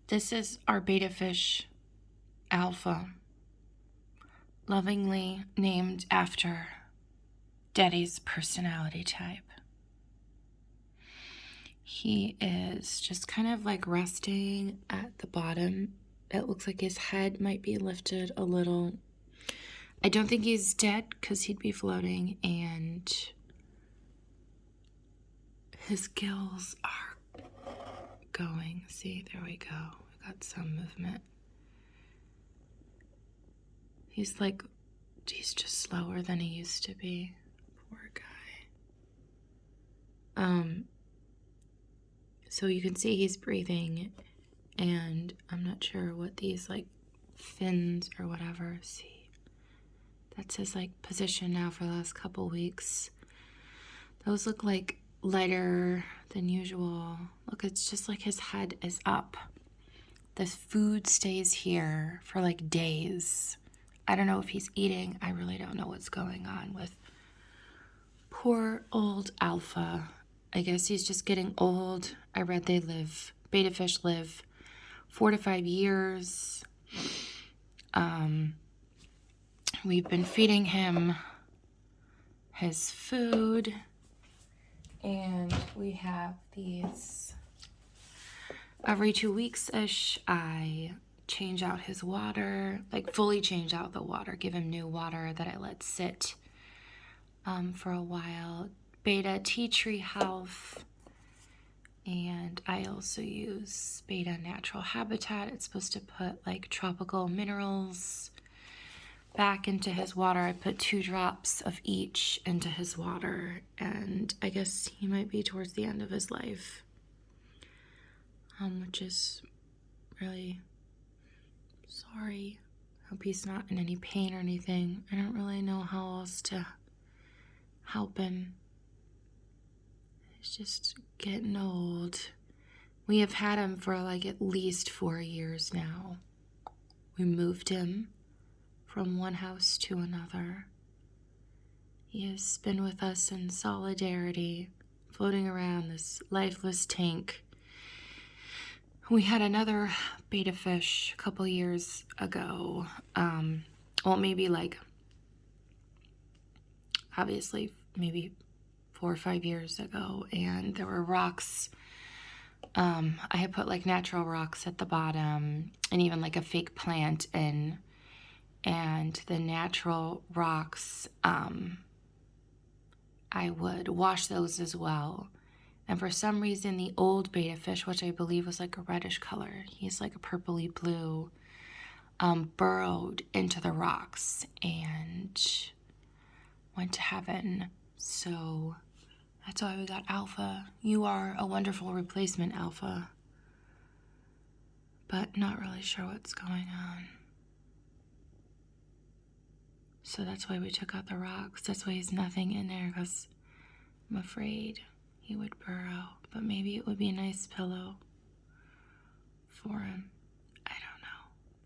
This is our betta fish, Alpha, lovingly named after Daddy's personality type. He is just kind of like resting at the bottom. It looks like his head might be lifted a little. I don't think he's dead because he'd be floating, and his gills are going. See, there we go. We got some movement. He's just slower than he used to be. Poor guy. So you can see he's breathing, and I'm not sure what these like fins or whatever. See, that's his like position now for the last couple weeks. Those look like lighter than usual. Look, it's just like his head is up. The food stays here for like days. I don't know if he's eating. I really don't know what's going on with poor old Alpha. I guess he's just getting old. I read betta fish live 4 to 5 years. We've been feeding him his food, and we have these every 2 weeks-ish. I change out his water, like fully change out the water, give him new water that I let sit for a while. Betta tea tree health, and I also use Betta natural habitat. It's supposed to put like tropical minerals back into his water. I put 2 drops of each into his water, and I guess he might be towards the end of his life, which is really sorry. Hope he's not in any pain or anything. I don't really know how else to help him. He's just getting old. We have had him for like at least 4 years now. We moved him from one house to another. He has been with us in solidarity, floating around this lifeless tank. We had another betta fish a couple years ago. Maybe like, obviously, maybe 4 or 5 years ago, and there were rocks. I had put like natural rocks at the bottom and even like a fake plant in, and the natural rocks, I would wash those as well. And for some reason, the old betta fish, which I believe was like a reddish color, he's like a purpley blue, burrowed into the rocks and went to heaven. So that's why we got Alpha. You are a wonderful replacement, Alpha. But not really sure what's going on. So that's why we took out the rocks. That's why he's nothing in there, because I'm afraid he would burrow. But maybe it would be a nice pillow for him.